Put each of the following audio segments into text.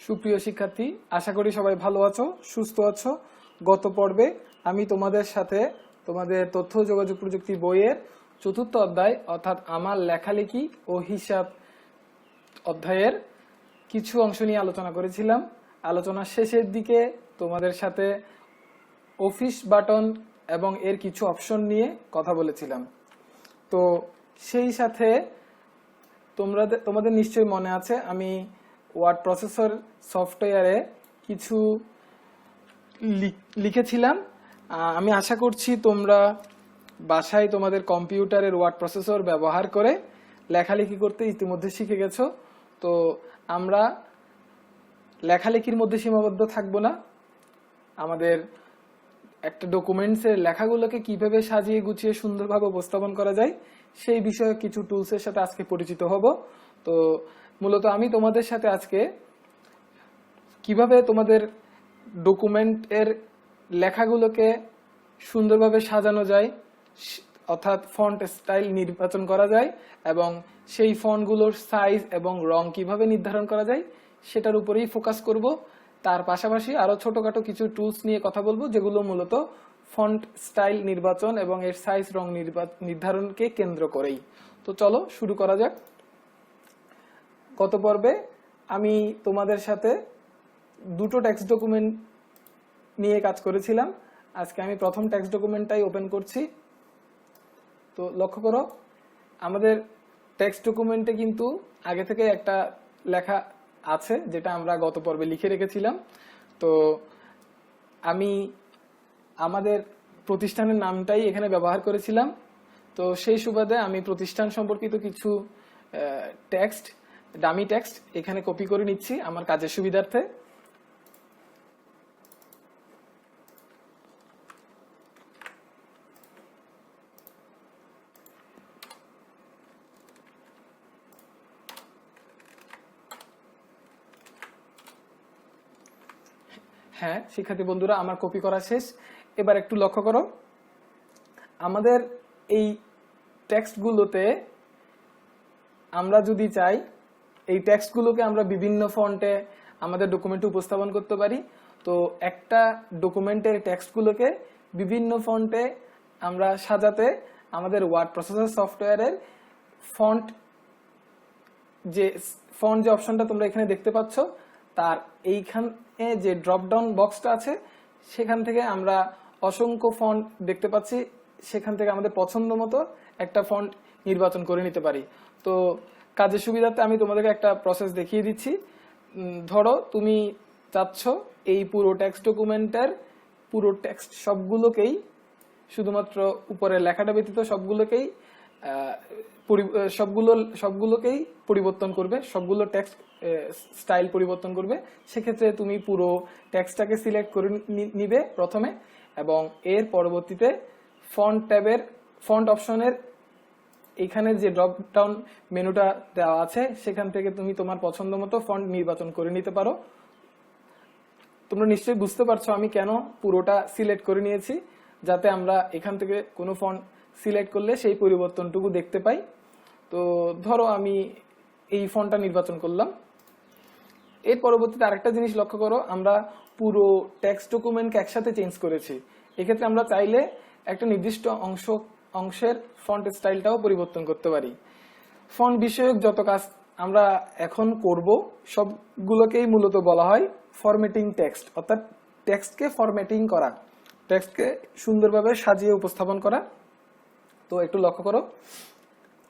সুপ্রিয় শিক্ষার্থী, আশা করি সবাই ভালো আছো, সুস্থ আছো। গত পর্বে আমি তোমাদের সাথে তোমাদের তথ্য ও যোগাযোগ প্রযুক্তি বইয়ের চতুর্থ অধ্যায় অর্থাৎ আমার লেখালেখি ও হিসাব অধ্যায়ের কিছু অংশ নিয়ে আলোচনা করেছিলাম। আলোচনার শেষের দিকে তোমাদের সাথে অফিস বাটন এবং এর কিছু অপশন নিয়ে কথা বলেছিলাম। তো সেই সাথে তোমাদের নিশ্চয়ই মনে আছে আমি ওয়ার্ড প্রসেসর সফটওয়্যারে কিছু লিখেছিলাম। আমি আশা করছি তোমরা বাসায় তোমাদের কম্পিউটারের ওয়ার্ড প্রসেসর ব্যবহার করে লেখালেখি করতে ইতিমধ্যে শিখে গেছো। তো আমরা লেখালেখির মধ্যে সীমাবদ্ধ থাকবো না, আমাদের একটা ডকুমেন্টসের লেখাগুলোকে কিভাবে সাজিয়ে গুছিয়ে সুন্দরভাবে উপস্থাপন করা যায় সেই বিষয়ে কিছু টুলসের সাথে আজকে পরিচিত হব। তো মূলত আমি তোমাদের সাথে আজকে কিভাবে তোমাদের ডকুমেন্টের লেখাগুলোকে সুন্দরভাবে সাজানো যায়, অর্থাৎ ফন্ট স্টাইল নির্বাচন করা যায় এবং সেই ফন্টগুলোর সাইজ এবং রং কিভাবে নির্ধারণ করা যায় সেটার উপরেই ফোকাস করব। তার পাশাপাশি আরো ছোটখাটো কিছু টুলস নিয়ে কথা বলবো যেগুলো মূলত ফন্ট স্টাইল নির্বাচন এবং এর সাইজ রং নির্ধারণকে কেন্দ্র করেই। তো চলো শুরু করা যাক। গত পর্বে আমি তোমাদের সাথে দুটো টেক্সট ডকুমেন্ট নিয়ে কাজ করেছিলাম। আজকে আমি প্রথম টেক্সট ডকুমেন্টটাই ওপেন করছি। তো লক্ষ্য করো, আমাদের টেক্সট ডকুমেন্টে কিন্তু আগে থেকে একটা লেখা আছে যেটা আমরা গত পর্বে লিখে রেখেছিলাম। তো আমি আমাদের প্রতিষ্ঠানের নামটাই এখানে ব্যবহার করেছিলাম। তো সেই সুবাদে আমি প্রতিষ্ঠান সম্পর্কিত কিছু টেক্সট, ডামি টেক্সট এখানে কপি করে নিচ্ছি আমার কাজের সুবিধার্থে। হ্যাঁ শিক্ষার্থী বন্ধুরা, আমার কপি করা শেষ। এবার একটু লক্ষ্য করো, আমাদের এই টেক্সটগুলোতে আমরা যদি চাই এই টেক্সটগুলোকে আমরা বিভিন্ন ফন্টে আমাদের ডকুমেন্টে উপস্থাপন করতে পারি। তো একটা ডকুমেন্টের টেক্সটগুলোকে বিভিন্ন ফন্টে আমরা সাজাতে আমাদের ওয়ার্ড প্রসেসর সফটওয়্যারের ফন্ট যে অপশনটা তোমরা এখানে দেখতে পাচ্ছ তার এইখানে যে ড্রপ ডাউন বক্সটা আছে সেখান থেকে আমরা অসংখ্য ফন্ট দেখতে পাচ্ছি। সেখান থেকে আমাদের পছন্দ মতো একটা ফন্ট নির্বাচন করে নিতে পারি। তো কাজের সুবিধাতে আমি তোমাদেরকে একটা প্রসেস দেখিয়ে দিচ্ছি। ধরো তুমি চাচ্ছ এই পুরো টেক্সট ডকুমেন্টের পুরো টেক্সট সবগুলোকেই, শুধুমাত্র উপরের লেখাটা ব্যতীত সবগুলোকেই পরিবর্তন করবে, সবগুলো টেক্সট স্টাইল পরিবর্তন করবে। সেক্ষেত্রে তুমি পুরো টেক্সটটাকে সিলেক্ট করে নিবে প্রথমে এবং এর পরবর্তীতে ফন্ট ট্যাবের ফন্ট অপশনের এখানে যে ড্রপ ডাউন মেনুটা দেওয়া আছে সেখান থেকে তুমি তোমার পছন্দ মতো ফন্ট নির্বাচন করে নিতে পারো। তোমরা নিশ্চয়ই বুঝতে পারছো আমি কেন পুরোটা সিলেক্ট করে নিয়েছি, যাতে আমরা এখান থেকে কোনো ফন্ট সিলেক্ট করলে সেই পরিবর্তনটুকু দেখতে পাই। তো ধরো আমি এই ফন্টটা নির্বাচন করলাম। এর পরবর্তীতে আরেকটা জিনিস লক্ষ্য করো, আমরা পুরো টেক্সট ডকুমেন্টকে একসাথে চেঞ্জ করেছি। এক্ষেত্রে আমরা চাইলে একটা নির্দিষ্ট অংশের ফন্ট স্টাইলটাও পরিবর্তন করতে পারি। ফন্ট বিষয়ক যত কাজ আমরা এখন করব সবগুলোকেই মূলত বলা হয় ফরম্যাটিং টেক্সট, অর্থাৎ টেক্সটকে ফরম্যাটিং করা, টেক্সটকে সুন্দরভাবে সাজিয়ে উপস্থাপন করা। তো একটু লক্ষ্য করো,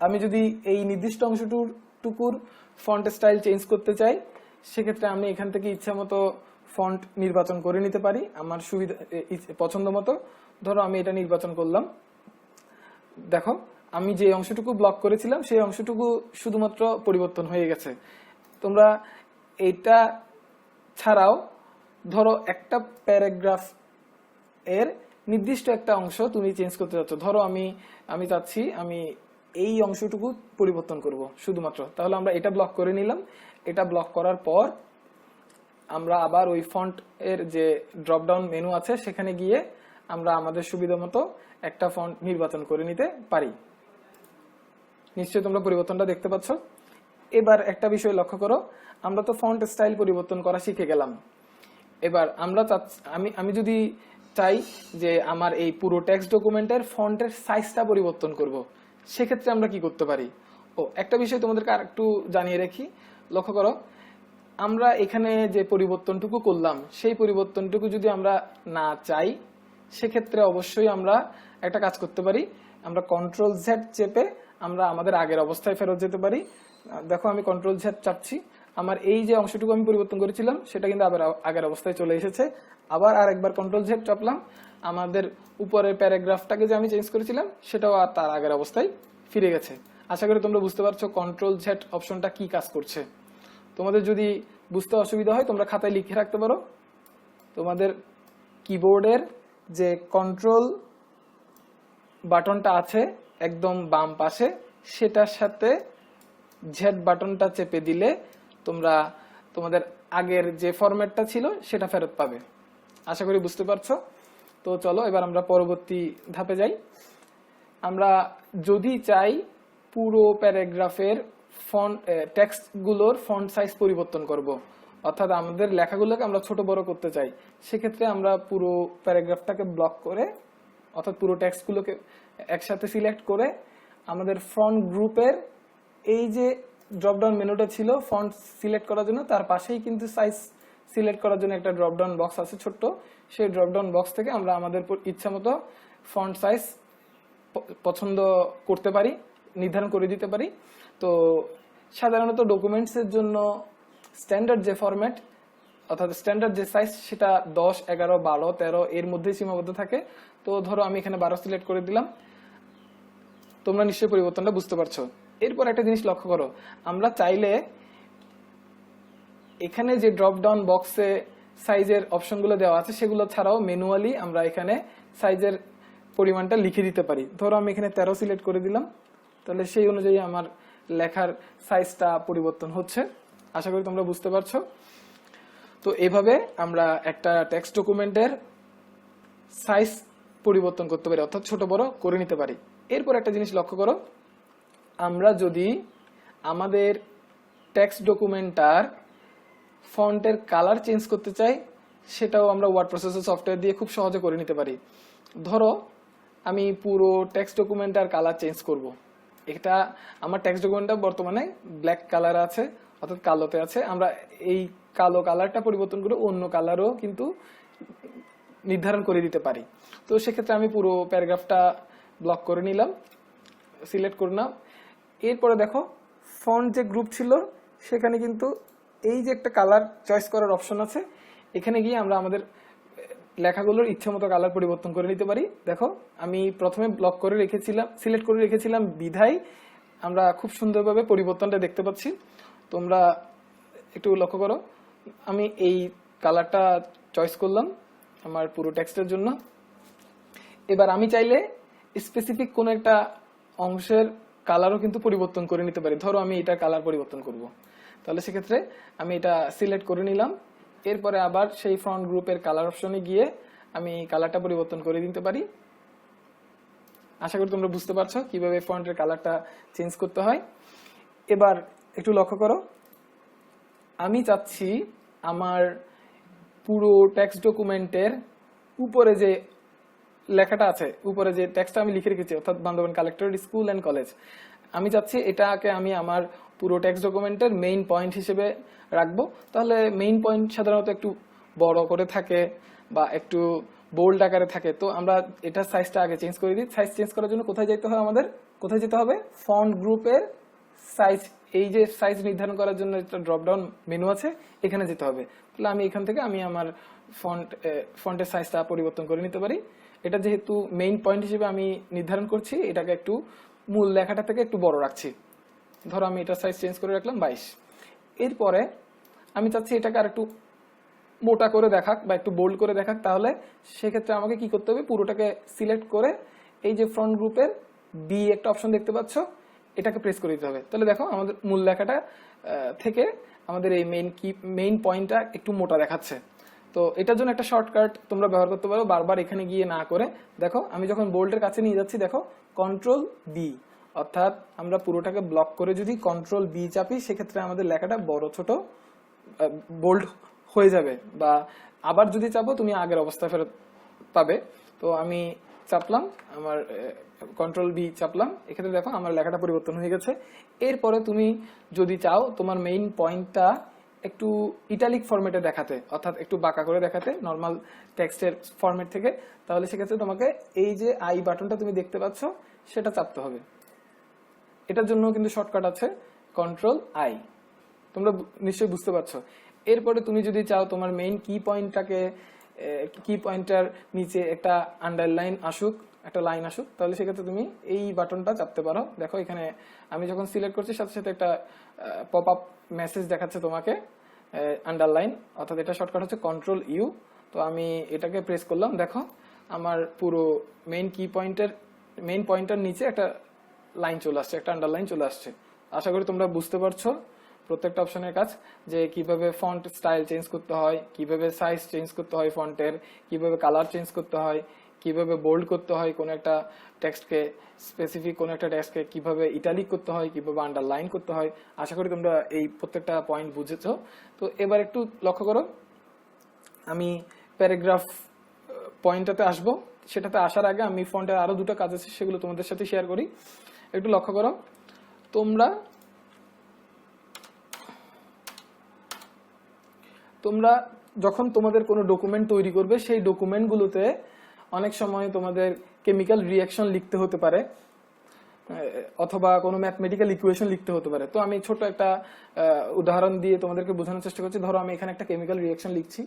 আমি যদি এই নির্দিষ্ট অংশটুকুর ফন্ট স্টাইল চেঞ্জ করতে চাই সেক্ষেত্রে আমি এখান থেকে ইচ্ছা মতো ফন্ট নির্বাচন করে নিতে পারি আমার সুবিধা পছন্দ মতো। ধরো আমি এটা নির্বাচন করলাম, দেখো আমি যে অংশটুকু ব্লক করেছিলাম সেই অংশটুকু শুধুমাত্র পরিবর্তন হয়ে গেছে। তোমরা এটা ছাড়াও ধরো একটা প্যারাগ্রাফ এর নির্দিষ্ট একটা অংশ তুমি চেঞ্জ করতে চাচ্ছ। ধরো আমি চাচ্ছি আমি এই অংশটুকু পরিবর্তন করব শুধুমাত্র, তাহলে আমরা এটা ব্লক করে নিলাম। এটা ব্লক করার পর আমরা আবার ওই ফন্ট এর যে ড্রপ ডাউন মেনু আছে সেখানে গিয়ে আমরা আমাদের সুবিধা মতো একটা ফন্ট নির্বাচন করে নিতে পারি। নিশ্চয়ই তোমরা পরিবর্তনটা দেখতে পাচ্ছ। এবার একটা বিষয় লক্ষ্য করো, আমরা তো ফন্ট স্টাইল পরিবর্তন করা শিখে গেলাম। এবার আমরা আমি যদি চাই যে আমার এই পুরো টেক্সট ডকুমেন্টের ফন্টের সাইজটা পরিবর্তন করব, সেক্ষেত্রে আমরা কি করতে পারি? একটা বিষয় তোমাদেরকে আর একটু জানিয়ে রাখি, লক্ষ্য করো, আমরা এখানে যে পরিবর্তনটুকু করলাম সেই পরিবর্তনটুকু যদি আমরা না চাই, সেক্ষেত্রে অবশ্যই আমরা একটা কাজ করতে পারি, আমরা কন্ট্রোল জেড চেপে আমরা আমাদের আগের অবস্থায় ফেরত যেতে পারি। দেখো আমি কন্ট্রোল জেড চাপছি, আমার এই যে অংশটুকু আমি পরিবর্তন করেছিলাম সেটা কিন্তু আবার আগের অবস্থায় চলে এসেছে। আবার আরেকবার কন্ট্রোল জেড চাপলাম, আমাদের উপরের প্যারাগ্রাফটাকে যে আমি চেঞ্জ করেছিলাম সেটাও আর তার আগের অবস্থায় ফিরে গেছে। আশা করি তোমরা বুঝতে পারছো কন্ট্রোল জেড অপশনটা কি কাজ করছে। তোমাদের যদি বুঝতে অসুবিধা হয় তোমরা খাতায় লিখে রাখতে পারো, তোমাদের কিবোর্ডের যে কন্ট্রোল বাটনটা আছে একদম বাম পাশে, সেটার সাথে জেড বাটনটা চেপে দিলে তোমরা তোমাদের আগের যে ফরম্যাটটা ছিল সেটা ফেরত পাবে। আশা করি বুঝতে পারছো। তো চলো এবার আমরা পরবর্তী ধাপে যাই। আমরা যদি চাই পুরো প্যারাগ্রাফের টেক্সট গুলোর ফন্ট সাইজ পরিবর্তন করব, অর্থাৎ আমাদের লেখাগুলোকে আমরা ছোট বড় করতে চাই, সেক্ষেত্রে আমরা পুরো প্যারাগ্রাফটাকে ব্লক করে, অর্থাৎ পুরো টেক্সট গুলোকে একসাথে সিলেক্ট করে আমাদের ফন্ট গ্রুপের এই যে ড্রপডাউন মেনুটা ছিল ফন্ট সিলেক্ট করার জন্য, তার পাশেই কিন্তু সাইজ সিলেক্ট করার জন্য একটা ড্রপডাউন বক্স আছে ছোট্ট, সেই ড্রপডাউন বক্স থেকে আমরা আমাদের ইচ্ছা মতো ফন্ট সাইজ পছন্দ করতে পারি, নির্ধারণ করে দিতে পারি। তো সাধারণত ডকুমেন্টস এর জন্য স্ট্যান্ডার্ড যে ফরম্যাট, অর্থাৎ স্ট্যান্ডার্ড যে সাইজ সেটা 10, 11, 12, 13 এর মধ্যে সীমাবদ্ধ থাকে। তো ধরো আমি এখানে 12 সিলেক্ট করে দিলাম, তোমরা নিশ্চয়ই পরিবর্তনটা বুঝতে পারছো। এরপর একটা জিনিস লক্ষ্য করো, আমরা চাইলে এখানে যে ড্রপ ডাউন বক্সে সাইজের অপশনগুলো দেওয়া আছে সেগুলো ছাড়াও ম্যানুয়ালি আমরা এখানে সাইজের পরিমাণটা লিখে দিতে পারি। ধরো আমি এখানে 13 সিলেক্ট করে দিলাম, তাহলে সেই অনুযায়ী আমার লেখার সাইজটা পরিবর্তন হচ্ছে। আশা করি তোমরা বুঝতে পারছো। তো এইভাবে আমরা একটা টেক্সট ডকুমেন্টের সাইজ পরিবর্তন করতে পারি, অর্থাৎ ছোট বড় করে নিতে পারি। এরপর একটা জিনিস লক্ষ্য করো, আমরা যদি আমাদের টেক্সট ডকুমেন্টটার ফন্টের কালার চেঞ্জ করতে চাই, সেটাও আমরা ওয়ার্ড প্রসেসর সফটওয়্যার দিয়ে খুব সহজে করে নিতে পারি। ধরো আমি পুরো টেক্সট ডকুমেন্টটার কালার চেঞ্জ করব। এটা আমার টেক্সট ডকুমেন্টটা বর্তমানে ব্ল্যাক কালার আছে, অর্থাৎ কালোতে আছে। আমরা এই কালো কালারটা পরিবর্তন করে অন্য কালারও কিন্তু নির্ধারণ করে দিতে পারি। তো সেক্ষেত্রে আমি পুরো প্যারাগ্রাফটা ব্লক করে নিলাম, সিলেক্ট করে নাও। এরপরে দেখো ফন্ট যে গ্রুপ ছিল সেখানে কিন্তু এই যে একটা কালার চয়েস করার অপশন আছে, এখানে গিয়ে আমরা আমাদের লেখাগুলোর ইচ্ছে মতো কালার পরিবর্তন করে নিতে পারি। দেখো আমি প্রথমে ব্লক করে রেখেছিলাম, সিলেক্ট করে রেখেছিলাম বিধায় আমরা খুব সুন্দরভাবে পরিবর্তনটা দেখতে পাচ্ছি। তোমরা একটু লক্ষ্য করো, আমি এই কালারটা চয়েস করলাম আমার পুরো টেক্সটের জন্য। এবার আমি চাইলে স্পেসিফিক কোন একটা অংশের কালারও কিন্তু পরিবর্তন করে নিতে পারি। ধরো আমি এটা কালার পরিবর্তন করব, তাহলে সেক্ষেত্রে আমি এটা সিলেক্ট করে নিলাম। এরপরে আবার সেই ফ্রন্ট গ্রুপের কালার অপশনে গিয়ে আমি কালারটা পরিবর্তন করে দিতে পারি। আশা করি তোমরা বুঝতে পারছো কিভাবে ফন্টের কালারটা চেঞ্জ করতে হয়। এবার একটু লক্ষ্য করো, আমি চাচ্ছি আমার পুরো টেক্সট ডকুমেন্টের উপরে যে লেখাটা আছে, উপরে যে টেক্সটটা আমি লিখে রেখেছি, অর্থাৎ Bandarban collectorate school and college, আমি চাচ্ছি এটাকে আমি আমার পুরো টেক্সট ডকুমেন্টের মেইন পয়েন্ট হিসেবে রাখবো। তাহলে মেইন পয়েন্ট সাধারণত একটু বড় করে থাকে বা একটু বোল্ড আকারে থাকে। তো আমরা এটার সাইজটা আগে চেঞ্জ করে দিই। সাইজ চেঞ্জ করার জন্য কোথায় যেতে হয় আমাদের? কোথায় যেতে হবে? ফন্ট গ্রুপের সাইজ, এই যে সাইজ নির্ধারণ করার জন্য একটা ড্রপ ডাউন মেনু আছে, এখানে যেতে হবে। তাহলে আমি এখান থেকে আমি আমার ফন্টের সাইজটা পরিবর্তন করে নিতে পারি। এটা যেহেতু মেইন পয়েন্ট হিসেবে আমি নির্ধারণ করছি, এটাকে একটু মূল লেখাটা থেকে একটু বড় রাখছি। ধরো আমি এটা সাইজ চেঞ্জ করে রাখলাম 22। এরপরে আমি চাচ্ছি এটাকে আর একটু মোটা করে দেখাক বা একটু বোল্ড করে দেখাক, তাহলে সেক্ষেত্রে আমাকে কি করতে হবে? পুরোটাকে সিলেক্ট করে এই যে ফ্রন্ট গ্রুপের বি একটা অপশন দেখতে পাচ্ছ, এটাকে প্রেস করে দিতে হবে। তাহলে দেখো আমাদের মূল লেখাটা থেকে আমাদের এই মেইন পয়েন্টটা একটু মোটা দেখাচ্ছে। তো এটার জন্য একটা শর্টকাট তোমরা ব্যবহার করতে পারো, বারবার এখানে গিয়ে না করে। দেখো আমি যখন বোল্ডের কাছে নিয়ে যাচ্ছি, দেখো কন্ট্রোল বি, অর্থাৎ আমরা পুরোটাকে ব্লক করে যদি কন্ট্রোল বি চাপি, সেক্ষেত্রে আমাদের লেখাটা বড় ছোট বোল্ড হয়ে যাবে, বা আবার যদি চাপো তুমি আগের অবস্থা ফেরত পাবে। তো আমি চাপলাম, আমার কন্ট্রোল বি চাপলাম, এক্ষেত্রে দেখো আমার লেখাটা পরিবর্তন হয়ে গেছে। এরপরে তুমি যদি চাও তোমার মেইন পয়েন্টটা একটু ইটালিক ফরম্যাটে দেখাতে, অর্থাৎ একটু বাঁকা করে দেখাতে নর্মাল টেক্সটের ফরম্যাট থেকে, তাহলে সেক্ষেত্রে তোমাকে এই যে আই বাটনটা তুমি দেখতে পাচ্ছ সেটা চাপতে হবে। এটার জন্য কিন্তু শর্টকাট আছে কন্ট্রোল আই, তোমরা নিশ্চয়ই বুঝতে পারছো। এরপরে তুমি যদি চাও তোমার মেইন কি পয়েন্টটার নিচে একটা আন্ডারলাইন আসুক, একটা লাইন আসুক, তাহলে সেক্ষেত্রে তুমি এই বাটনটা চাপতে পারো। দেখো এখানে আমি যখন সিলেক্ট করছি সাথে সাথে একটা পপ আপ মেসেজ দেখাচ্ছে তোমাকে আন্ডারলাইন, অর্থাৎ এটা শর্টকাট হচ্ছে কন্ট্রোল ইউ। তো আমি এটাকে প্রেস করলাম, দেখো আমার পুরো মেইন পয়েন্টার নিচে একটা লাইন চলে আসছে, একটা আন্ডারলাইন চলে আসছে। আশা করি তোমরা বুঝতে পারছো প্রত্যেকটা অপশনের কাজ, যে কিভাবে ফন্ট স্টাইল চেঞ্জ করতে হয়, কিভাবে সাইজ চেঞ্জ করতে হয় ফন্টের, কিভাবে কালার চেঞ্জ করতে হয়, কিভাবে বোল্ড করতে হয় কোন একটা টেক্সটকে, স্পেসিফিক কোন একটা টেক্সটকে কিভাবে ইটালিক করতে হয়, কিভাবে আন্ডারলাইন করতে হয়। আশা করি তোমরা এই প্রত্যেকটা পয়েন্ট বুঝেছো। তো এবার একটু লক্ষ্য করো, আমি প্যারাগ্রাফ পয়েন্টটাতে আসবো, সেটাতে আসার আগে আমি ফন্টের আরো দুটো কাজ আছে সেগুলো তোমাদের সাথে শেয়ার করি। একটু লক্ষ্য করো, তোমরা যখন তোমাদের কোনো ডকুমেন্ট তৈরি করবে সেই ডকুমেন্টগুলোতে অনেক সময় তোমাদের কেমিক্যাল রিঅ্যাকশন লিখতে হতে পারে, অথবা কোনো ম্যাথমেটিক্যাল ইকুয়েশন লিখতে হতে পারে। তো আমি ছোট একটা উদাহরণ দিয়ে তোমাদেরকে বোঝানোর চেষ্টা করছি। ধরো আমি এখানে একটা কেমিক্যাল রিঅ্যাকশন লিখছি,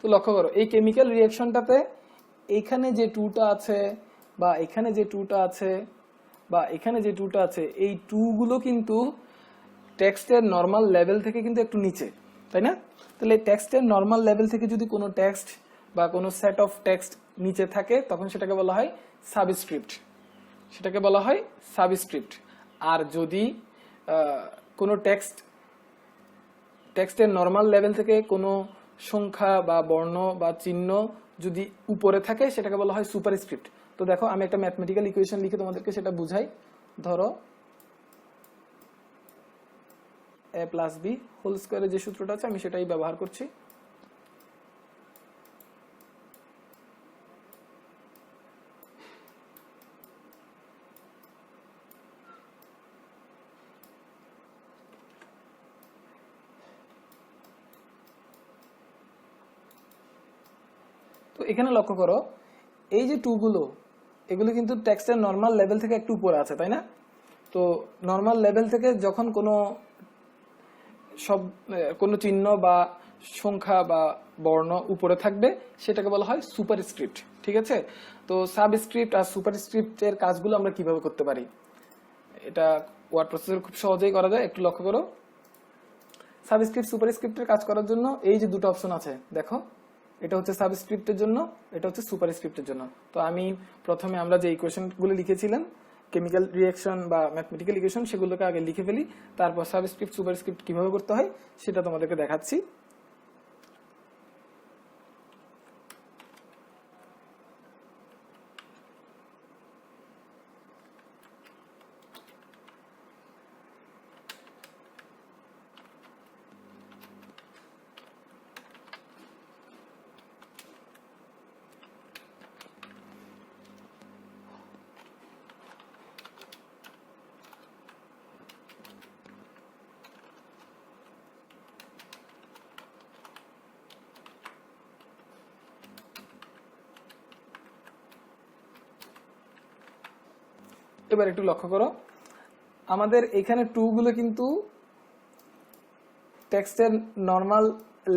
তো লক্ষ্য করো এই কেমিক্যাল রিঅ্যাকশনটাতে এখানে যে টুটা আছে, বা এখানে যে টুটা আছে, বা এখানে যে টুটা আছে, এই টু গুলো কিন্তু টেক্সটের নর্মাল লেভেল থেকে কিন্তু একটু নিচে, তাই না? তাহলে টেক্সটের নর্মাল লেভেল থেকে যদি কোনো টেক্সট বা কোনো সেট অফ টেক্সট নিচে থাকে তখন সেটাকে বলা হয় সাবস্ক্রিপ্ট, সেটাকে বলা হয় সাবস্ক্রিপ্ট। আর যদি কোনো টেক্সটের নর্মাল লেভেল থেকে কোনো সংখ্যা বা বর্ণ বা চিহ্ন যদি উপরে থাকে সেটাকে বলা হয় সুপারস্ক্রিপ্ট। তো দেখো আমি একটা ম্যাথমেটিক্যাল ইকুয়েশন লিখে তোমাদেরকে সেটা বুঝাই। ধরো a প্লাস বি হোল স্কয়ারের যে সূত্রটা আছে আমি সেটাই ব্যবহার করছি। তো এখানে লক্ষ্য করো এই যে টু গুলো, এগুলো কিন্তু টেক্সটের নর্মাল লেভেল থেকে একটু উপরে আছে, তাই না? তো নর্মাল লেভেল থেকে যখন কোনো চিহ্ন বা সংখ্যা বা বর্ণ উপরে থাকবে সেটাকে বলা হয় সুপারস্ক্রিপ্ট, ঠিক আছে? তো সাবস্ক্রিপ্ট আর সুপারস্ক্রিপ্টের কাজগুলো আমরা কিভাবে করতে পারি, এটা ওয়ার্ড প্রসেসর খুব সহজেই করা যায়। একটু লক্ষ্য করো, সাবস্ক্রিপ্ট সুপারস্ক্রিপ্টের কাজ করার জন্য এই যে দুটো অপশন আছে দেখো, এটা হচ্ছে সাবস্ক্রিপ্টের জন্য, এটা হচ্ছে সুপারস্ক্রিপ্টের জন্য। তো আমি প্রথমে আমরা যে ইকুয়েশনগুলো লিখেছিলাম কেমিক্যাল রিঅ্যাকশন বা ম্যাথমেটিক্যাল ইকুয়েশন সেগুলোকে আগে লিখে ফেলি, তারপর সাবস্ক্রিপ্ট সুপারস্ক্রিপ্ট কিভাবে করতে হয় সেটা তোমাদেরকে দেখাচ্ছি। এবার একটু লক্ষ্য করো, আমাদের এখানে টু গুলো কিন্তু টেক্সটের নর্মাল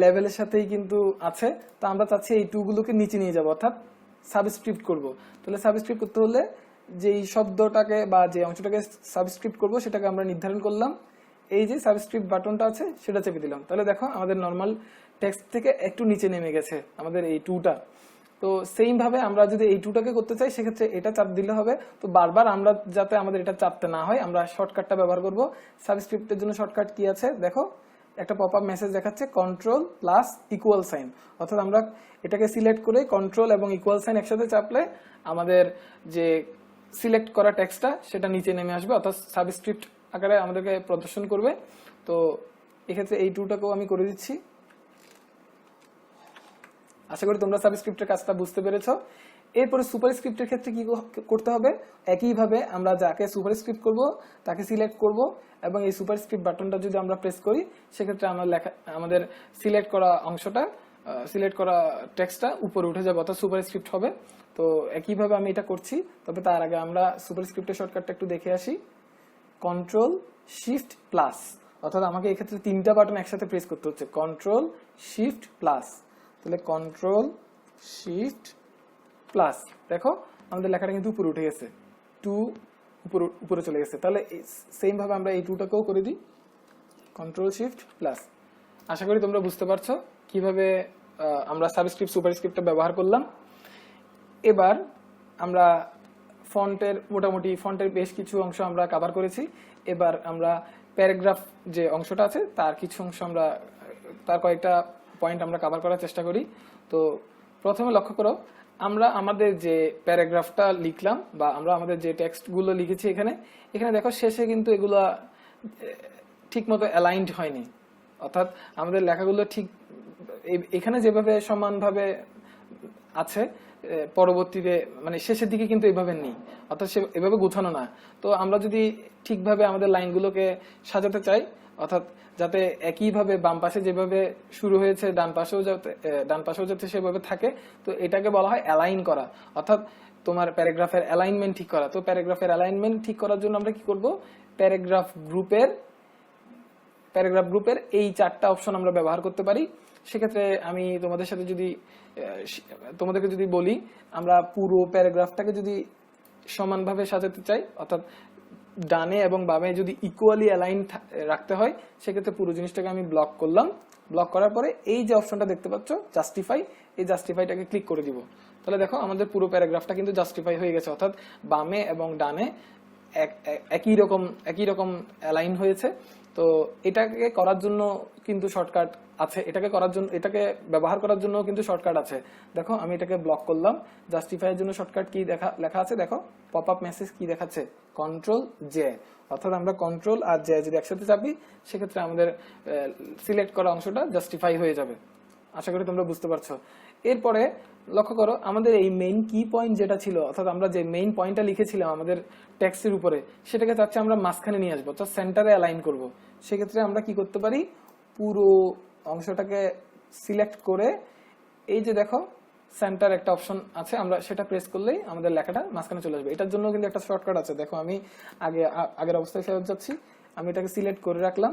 লেভেলের সাথেই কিন্তু আছে। তো আমরা চাচ্ছি এই টু গুলোকে নিচে নিয়ে যাবো, অর্থাৎ সাবস্ক্রিপ্ট করব। তাহলে সাবস্ক্রিপ্ট করতে হলে যেই শব্দটাকে বা যে অংশটাকে সাবস্ক্রিপ্ট করব সেটাকে আমরা নির্ধারণ করলাম, এই যে সাবস্ক্রিপ্ট বাটনটা আছে সেটা চেপে দিলাম। তাহলে দেখো আমাদের নর্মাল টেক্সট থেকে একটু নিচে নেমে গেছে আমাদের এই টুটা। তো সেম ভাবে আমরা যদি এই টুটাকে করতে চাই সেক্ষেত্রে এটা চাপ দিলে হবে। তো বারবার আমরা যাতে আমাদের এটা চাপতে না হয় আমরা শর্টকাটটা ব্যবহার করব। সাবস্ক্রিপ্টের জন্য শর্টকাট কি আছে দেখো, একটা পপআপ মেসেজ দেখাচ্ছে কন্ট্রোল প্লাস ইকুয়াল সাইন, অর্থাৎ আমরা এটাকে সিলেক্ট করে কন্ট্রোল এবং ইকুয়াল সাইন একসাথে চাপলে আমাদের যে সিলেক্ট করা টেক্সটটা সেটা নিচে নেমে আসবে, অর্থাৎ সাবস্ক্রিপ্ট আকারে আমাদেরকে প্রদর্শন করবে। তো এক্ষেত্রে এই টুটাকেও আমি করে দিচ্ছি। আশা করি তোমরা সাবস্ক্রিপ্টের কাজটা বুঝতে পেরেছো। এরপরে সুপারস্ক্রিপ্টের ক্ষেত্রে কি করতে হবে, একইভাবে আমরা যাকে সুপারস্ক্রিপ্ট করব তাকে সিলেক্ট করব এবং এই সুপারস্ক্রিপ্ট বাটনটা যদি আমরা প্রেস করি সেক্ষেত্রে আমাদের সিলেক্ট করা অংশটা, সিলেক্ট করা টেক্সটটা উপরে উঠে যাবে, অর্থাৎ সুপারস্ক্রিপ্ট হবে। তো একইভাবে আমি এটা করছি, তবে তার আগে আমরা সুপারস্ক্রিপ্টের শর্টকাটটা একটু দেখে আসি। কন্ট্রোল শিফট প্লাস, অর্থাৎ আমাকে এক্ষেত্রে তিনটা বাটন একসাথে প্রেস করতে হচ্ছে, কন্ট্রোল শিফট প্লাস। তাহলে কন্ট্রোল শিফট প্লাস, দেখো আমাদের লেখাটা কিন্তু উপরে উঠে গেছে, টু উপরে চলে গেছে। তাহলে সেম ভাবে আমরা এই টুটাকেও করে দিই, কন্ট্রোল শিফট প্লাস। আশা করি তোমরা বুঝতে পারছো কিভাবে আমরা সাবস্ক্রিপ্ট সুপারস্ক্রিপ্টটা ব্যবহার করলাম। এবার আমরা মোটামুটি ফন্টের বেশ কিছু অংশ আমরা কভার করেছি। এবার আমরা প্যারাগ্রাফ যে অংশটা আছে তার কিছু অংশ তার কয়েকটা পয়েন্ট আমরা কভার করার চেষ্টা করি। তো প্রথমে লক্ষ্য করো, আমরা আমাদের যে প্যারাগ্রাফটা লিখলাম বা আমরা আমাদের যে টেক্সটগুলো লিখেছি এখানে দেখো শেষে কিন্তু এগুলো ঠিক মতো অ্যালাইনড হয়নি, অর্থাৎ আমাদের লেখাগুলো ঠিক এখানে যেভাবে সমানভাবে আছে পরবর্তীতে মানে শেষের দিকে কিন্তু এভাবে নেই, অর্থাৎ এভাবে গোছানো না। তো আমরা যদি ঠিকভাবে আমাদের লাইনগুলোকে সাজাতে চাই, অর্থাৎ যাতে একইভাবে বাম পাশে যেভাবে শুরু হয়েছে ডান পাশেও যাতে সেভাবে থাকে, তো এটাকে বলা হয় অ্যালাইন করা, অর্থাৎ তোমার প্যারাগ্রাফের অ্যালাইনমেন্ট ঠিক করা। তো প্যারাগ্রাফের অ্যালাইনমেন্ট ঠিক করার জন্য আমরা কি করব, প্যারাগ্রাফ গ্রুপের এই চারটা অপশন আমরা ব্যবহার করতে পারি। সেক্ষেত্রে আমি তোমাদেরকে যদি বলি, আমরা পুরো প্যারাগ্রাফটাকে যদি সমানভাবে সাজাতে চাই, অর্থাৎ ডানে এবং বামে যদি ইকুয়ালি অ্যালাইন রাখতে হয়, সেক্ষেত্রে পুরো জিনিসটাকে আমি ব্লক করলাম। ব্লক করার পরে এই যে অপশনটা দেখতে পাচ্ছ জাস্টিফাই, এই জাস্টিফাইটাকে ক্লিক করে দিব। তাহলে দেখো আমাদের পুরো প্যারাগ্রাফটা কিন্তু জাস্টিফাই হয়ে গেছে, অর্থাৎ বামে এবং ডানে একই রকম অ্যালাইন হয়েছে। তো এটাকে করার জন্য কিন্তু শর্টকাট আছে, এটাকে ব্যবহার করার জন্য কিন্তু শর্টকাট আছে। দেখো আমি এটাকে ব্লক করলাম, জাস্টিফাই এর জন্য শর্টকাট কি লেখা আছে দেখো, পপআপ মেসেজ কি দেখাচ্ছে, কন্ট্রোল জে, অর্থাৎ আমরা কন্ট্রোল আর জে যদি একসাথে চাপি সেক্ষেত্রে আমাদের সিলেক্ট করা অংশটা জাস্টিফাই হয়ে যাবে। আশা করি তোমরা বুঝতে পারছো। এরপরে লক্ষ্য করো, আমাদের এই মেইন কি পয়েন্ট যেটা ছিল, অর্থাৎ আমরা যে মেইন পয়েন্টটা লিখেছিলাম আমাদের টেক্সটের উপরে, সেটাকে চাচ্ছি আমরা মাঝখানে নিয়ে আসবো, অর্থাৎ সেন্টারে অ্যালাইন করব। সেক্ষেত্রে আমরা কি করতে পারি, পুরো অংশটাকে সিলেক্ট করে এই যে দেখো সেন্টার একটা অপশন আছে, আমরা সেটা প্রেস করলেই আমাদের লেখাটা মাঝখানে চলে আসবে। এটার জন্য কিন্তু একটা শর্টকাট আছে, দেখো আমি আগের অবস্থায় ফেরত যাচ্ছি, আমি এটাকে সিলেক্ট করে রাখলাম।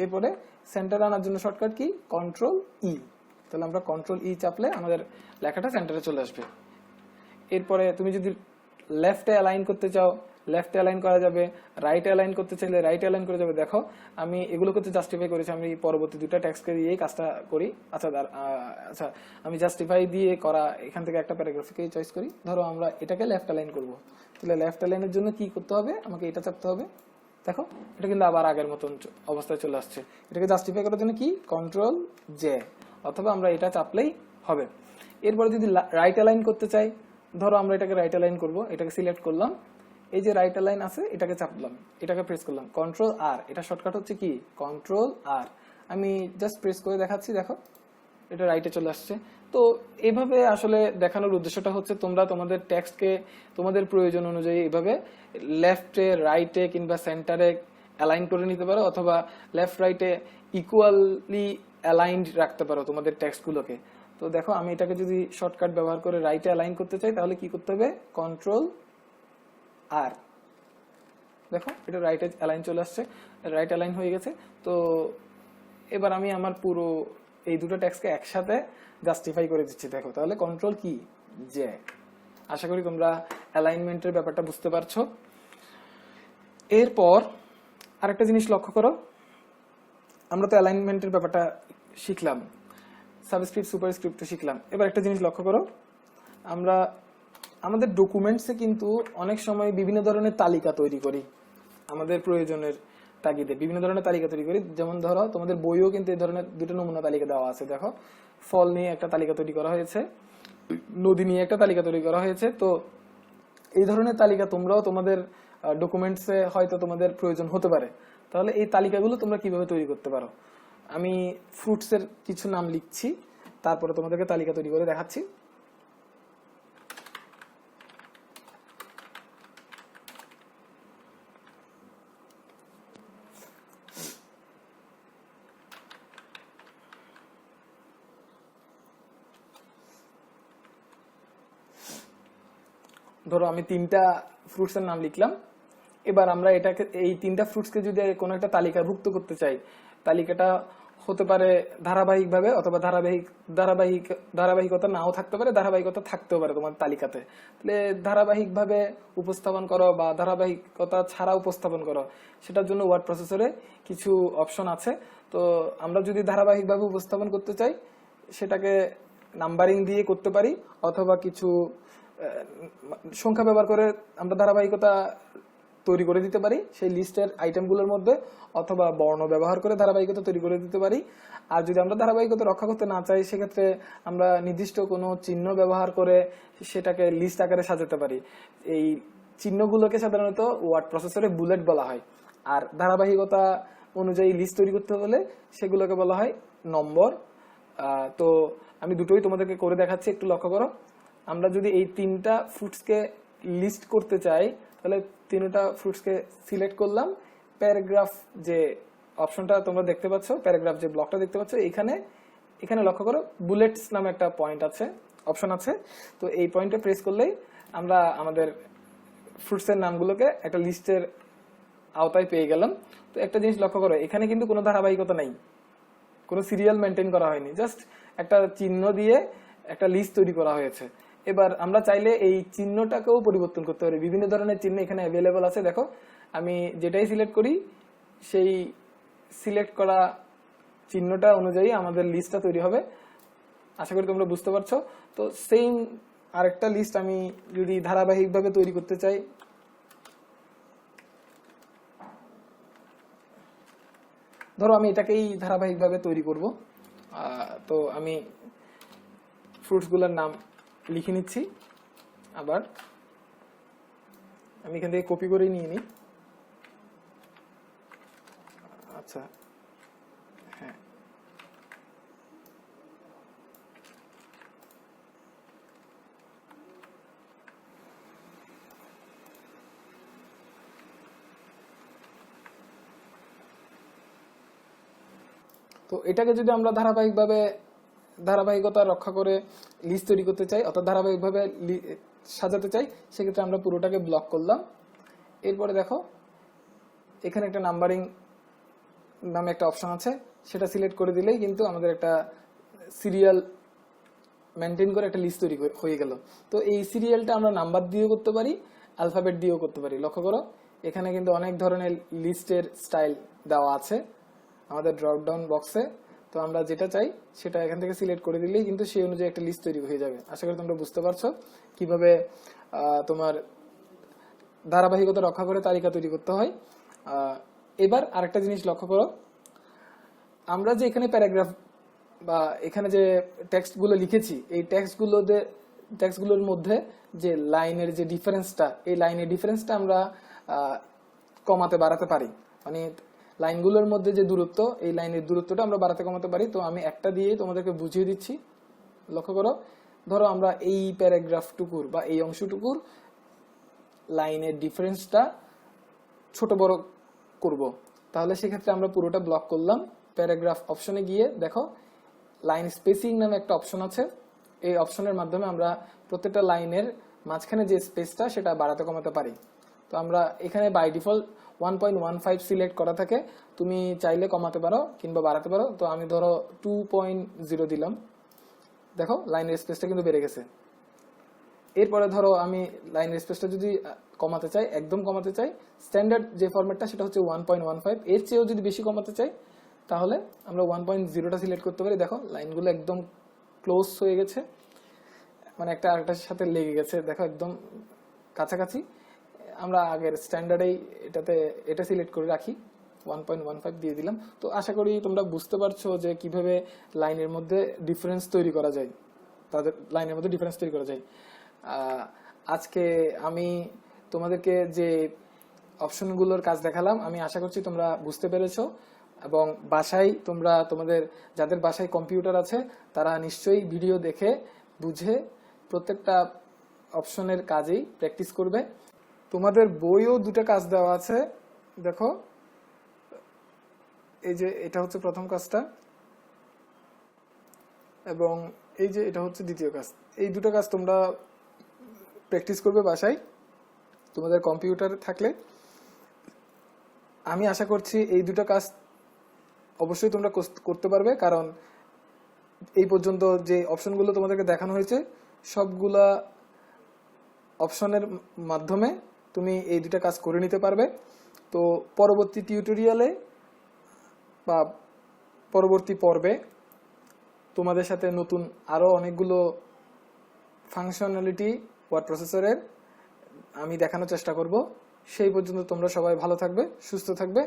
এরপরে সেন্টারে আনার জন্য শর্টকাট কি, কন্ট্রোল ই। তাহলে আমরা কন্ট্রোল ই চাপলে আমাদের লেখাটা সেন্টারে চলে আসবে। এরপরে তুমি যদি লেফটে অ্যালাইন করতে চাও, লেফটে অ্যালাইন করা যাবে, রাইটে অ্যালাইন করতে চাইলে রাইটে অ্যালাইন করা যাবে। দেখো আমি এগুলো করতে জাস্টিফাই করেছি, আমি পরবর্তী দুটা টেক্সটকে দিয়েই কাজটা করি। আচ্ছা আমি জাস্টিফাই দিয়ে করা এখান থেকে একটা প্যারাগ্রাফকে চয়েস করি। ধরো আমরা এটাকে লেফট অ্যালাইন করব, তাহলে লেফট অ্যালাইনের জন্য কি করতে হবে, আমাকে এটা চাপতে হবে। দেখো এটা কিন্তু আবার আগের মতন অবস্থায় চলে আসছে। এটাকে জাস্টিফাই করার জন্য কি, কন্ট্রোল জে, অথবা আমরা এটা চাপলেই হবে। এরপরে যদি রাইট অ্যালাইন করতে চাই, ধরো আমরা এটাকে রাইট অ্যালাইন করব, এটাকে সিলেক্ট করলাম, এই যে রাইট অ্যালাইন আছে এটাকে চাপলাম, এটাকে প্রেস করলাম, কন্ট্রোল আর, এটা শর্টকাট হচ্ছে কি কন্ট্রোল আর। আমি জাস্ট প্রেস করে দেখাচ্ছি, দেখো এটা রাইটে চলে আসছে। তো এইভাবে আসলে দেখানোর উদ্দেশ্যটা হচ্ছে তোমরা তোমাদের টেক্সটকে তোমাদের প্রয়োজন অনুযায়ী এইভাবে লেফটে রাইটে কিংবা সেন্টারে অ্যালাইন করে নিতে পারো, অথবা লেফট রাইটে ইকুয়ালি অ্যালাইনড রাখতে পারো তোমাদের টেক্সটগুলোকে। তো দেখো আমি এটাকে যদি শর্টকাট ব্যবহার করে রাইটে অ্যালাইন করতে চাই তাহলে কি করতে হবে, কন্ট্রোল আর। দেখো এটা রাইটে অ্যালাইন চলে আসছে, রাইট অ্যালাইন হয়ে গেছে। তো এবার আমি আমার পুরো এই দুটো টেক্সটকে একসাথে জাস্টিফাই করে দিচ্ছি। দেখো তাহলে কন্ট্রোল কি, জে। আশা করি তোমরা অ্যালাইনমেন্টের ব্যাপারটা বুঝতে পারছো। এরপর আরেকটা জিনিস লক্ষ্য করো, আমরা তো অ্যালাইনমেন্টের ব্যাপারটা শিখলাম, সাবস্ক্রিপ্ট সুপারস্ক্রিপ্ট শিখলাম। এবার একটা জিনিস লক্ষ্য করো, আমরা আমাদের ডকুমেন্টসে কিন্তু অনেক সময় বিভিন্ন ধরনের তালিকা তৈরি করি, আমাদের প্রয়োজনের তাগিদে বিভিন্ন ধরনের তালিকা তৈরি করি। যেমন ধরো তোমাদের বইও কিন্তু এই ধরনের দুটো নমুনা তালিকা দেওয়া আছে। দেখো, ফল নিয়ে একটা তালিকা তৈরি করা হয়েছে, নদী নিয়ে একটা তালিকা তৈরি করা হয়েছে। তো এই ধরনের তালিকা তোমরাও তোমাদের ডকুমেন্টসে হয়তো তোমাদের প্রয়োজন হতে পারে। তাহলে এই তালিকাগুলো তোমরা কিভাবে তৈরি করতে পারো, আমি ফ্রুটসের কিছু নাম লিখছি, তারপরে তোমাদেরকে তালিকা তৈরি করে দেখাচ্ছি। ধরো আমি 3টা ফ্রুটসের নাম লিখলাম। এবার আমরা এটাকে, এই 3টা ফ্রুটসকে যদি কোনো একটা তালিকাভুক্ত করতে চাই, তালিকাটা হতে পারে ধারাবাহিকভাবে, অথবা ধারাবাহিকতা নাও থাকতে পারে, ধারাবাহিকতা থাকতেও পারে তোমার তালিকাতে। তাহলে ধারাবাহিকভাবে উপস্থাপন করো বা ধারাবাহিকতা ছাড়া উপস্থাপন করো, সেটার জন্য ওয়ার্ড প্রসেসরে কিছু অপশন আছে। তো আমরা যদি ধারাবাহিকভাবে উপস্থাপন করতে চাই, সেটাকে নাম্বারিং দিয়ে করতে পারি, অথবা কিছু সংখ্যা ব্যবহার করে আমরা ধারাবাহিকতা তৈরি করে দিতে পারি সেই লিস্টের আইটেমগুলোর মধ্যে, অথবা বর্ণ ব্যবহার করে ধারাবাহিকতা তৈরি করে দিতে পারি। আর যদি আমরা ধারাবাহিকতা রক্ষা করতে না চাই, সেক্ষেত্রে আমরা নির্দিষ্ট কোনো চিহ্ন ব্যবহার করে সেটাকে লিস্ট আকারে সাজাতে পারি। এই চিহ্নগুলোকে সাধারণত ওয়ার্ড প্রসেসরে বুলেট বলা হয়। আর ধারাবাহিকতা অনুযায়ী লিস্ট তৈরি করতে হলে সেগুলোকে বলা হয় নম্বর। তো আমি দুটোই তোমাদেরকে করে দেখাচ্ছি, একটু লক্ষ্য করো। আমরা যদি এই 3টা ফ্রুটসকে লিস্ট করতে চাই, তাহলে 3টা ফ্রুটসকে সিলেক্ট করলাম। প্যারাগ্রাফ যে অপশনটা তোমরা দেখতে পাচ্ছ, প্যারাগ্রাফ যে ব্লকটা দেখতে পাচ্ছ, এখানে লক্ষ্য করো বুলেটস নামে একটা পয়েন্ট আছে, অপশন আছে। তো এই পয়েন্টে প্রেস করলেই আমরা আমাদের ফ্রুটসের নামগুলোকে একটা লিস্টের আওতায় পেয়ে গেলাম। তো একটা জিনিস লক্ষ্য করো, এখানে কিন্তু কোনো ধারাবাহিকতা নেই, কোনো সিরিয়াল মেনটেন করা হয়নি, জাস্ট একটা চিহ্ন দিয়ে একটা লিস্ট তৈরি করা হয়েছে। এবার আমরা চাইলে এই চিহ্নটাকেও পরিবর্তন করতে পারি। বিভিন্ন ধরনের চিহ্ন এখানে অ্যাভেলেবল আছে। দেখো, আমি যেটাই সিলেক্ট করি, সেই সিলেক্ট করা চিহ্নটা অনুযায়ী আমাদের লিস্টটা তৈরি হবে। আশা করি তোমরা বুঝতে পারছো। তো সেম আরেকটা লিস্ট আমি যদি ধারাবাহিকভাবে তৈরি করতে চাই, ধরো আমি এটাকেই ধারাবাহিকভাবে তৈরি করব। তো আমি ফ্রুটসগুলোর নাম লিখে নিচ্ছি। আবার আমি এখান থেকে কপি করে নিয়ে নিই। আচ্ছা, হ্যাঁ, তো এটাকে যদি আমরা ধারাবাহিকতা রক্ষা করে লিস্ট তৈরি করতে চাই, অর্থাৎ ধারাবাহিকভাবে সাজাতে চাই, সেক্ষেত্রে আমরা পুরোটাকে ব্লক করলাম। এরপরে দেখো, এখানে একটা নাম্বারিং নামে একটা অপশন আছে, সেটা সিলেক্ট করে দিলেই কিন্তু আমাদের একটা সিরিয়াল মেনটেন করে একটা লিস্ট তৈরি হয়ে গেল। তো এই সিরিয়ালটা আমরা নাম্বার দিয়েও করতে পারি, অ্যালফাবেট দিয়েও করতে পারি। লক্ষ্য করো, এখানে কিন্তু অনেক ধরনের লিস্টের স্টাইল দেওয়া আছে আমাদের ড্রপ ডাউন বক্সে। তো আমরা যেটা চাই সেটা এখান থেকে সিলেক্ট করে দিলেই কিন্তু সেই অনুযায়ী একটা লিস্ট তৈরি হয়ে যাবে। আশা করি তোমরা বুঝতে পারছো কিভাবে তোমার ধারাবাহিকতা রক্ষা করে তালিকা তৈরি করতে হয়। এবার আরেকটা জিনিস লক্ষ্য করো, আমরা যে এখানে প্যারাগ্রাফ বা এখানে যে টেক্সটগুলো লিখেছি, এই টেক্সটগুলোর মধ্যে যে লাইনের যে ডিফারেন্সটা, এই লাইনের ডিফারেন্সটা আমরা কমাতে বাড়াতে পারি। মানে লাইনগুলোর মধ্যে যে দূরত্ব, এই লাইনের দূরত্বটা আমরা বাড়াতে কমাতে পারি। তো আমি একটা দিয়ে তোমাদেরকে বুঝিয়ে দিচ্ছি। লক্ষ্য করো, ধরো আমরা এই প্যারাগ্রাফটুকুর বা এই অংশটুকুর লাইনের ডিফারেন্সটা ছোট বড় করব, তাহলে সেক্ষেত্রে আমরা পুরোটা ব্লক করলাম। প্যারাগ্রাফ অপশনে গিয়ে দেখো, লাইন স্পেসিং নামে একটা অপশন আছে। এই অপশনের মাধ্যমে আমরা প্রত্যেকটা লাইনের মাঝখানে যে স্পেসটা, সেটা বাড়াতে কমাতে পারি। তো আমরা এখানে বাই ডিফল্ট 1.15 সিলেক্ট করা থাকে, তুমি চাইলে কমাতে পারো কিংবা বাড়াতে পারো। তো আমি ধরো 2.0 দিলাম, দেখো লাইনের স্পেসটা কিন্তু বেড়ে গেছে। এরপরে ধরো আমি লাইনের স্পেসটা যদি কমাতে চাই, একদম কমাতে চাই, স্ট্যান্ডার্ড যে ফরম্যাটটা সেটা হচ্ছে 1.15। এর চেয়েও যদি বেশি কমাতে চাই, তাহলে আমরা 1.0টা সিলেক্ট করতে পারি। দেখো লাইনগুলো একদম ক্লোজ হয়ে গেছে। মানে একটা আরেকটার সাথে লেগে গেছে, দেখো একদম কাছাকাছি। আমরা আগের স্ট্যান্ডার্ডেই এটা সিলেক্ট করে রাখি, 1.15 দিয়ে দিলাম। তো আশা করি তোমরা বুঝতে পারছো যে কিভাবে লাইনের মধ্যে ডিফারেন্স তৈরি করা যায়, আজকে আমি তোমাদেরকে যে অপশনগুলোর কাজ দেখালাম, আমি আশা করছি তোমরা বুঝতে পেরেছো। এবং বাসায় তোমরা যাদের বাসায় কম্পিউটার আছে তারা নিশ্চয়ই ভিডিও দেখে বুঝে প্রত্যেকটা অপশনের কাজেই প্র্যাকটিস করবে। তোমাদের বইও দুটো কাজ দেওয়া আছে, দেখো এই যে এটা হচ্ছে প্রথম কাজটা এবং এই যে এটা হচ্ছে দ্বিতীয় কাজ। এই দুটো কাজ তোমরা প্র্যাকটিস করবে বাসায় তোমাদের কম্পিউটার থাকলে। আমি আশা করছি এই দুটো কাজ অবশ্যই তোমরা করতে পারবে, কারণ এই পর্যন্ত যে অপশনগুলো তোমাদেরকে দেখানো হয়েছে সবগুলা অপশনের মাধ্যমে তুমি এই দুটো কাজ করে নিতে পারবে। তো পরবর্তী টিউটোরিয়ালে বা পরবর্তী পর্বে তোমাদের সাথে নতুন আরো অনেকগুলো ফাংশনালিটি ওয়ার্ড প্রসেসরের আমি দেখানোর চেষ্টা করব। সেই পর্যন্ত তোমরা সবাই ভালো থাকবে, সুস্থ থাকবে।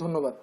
ধন্যবাদ।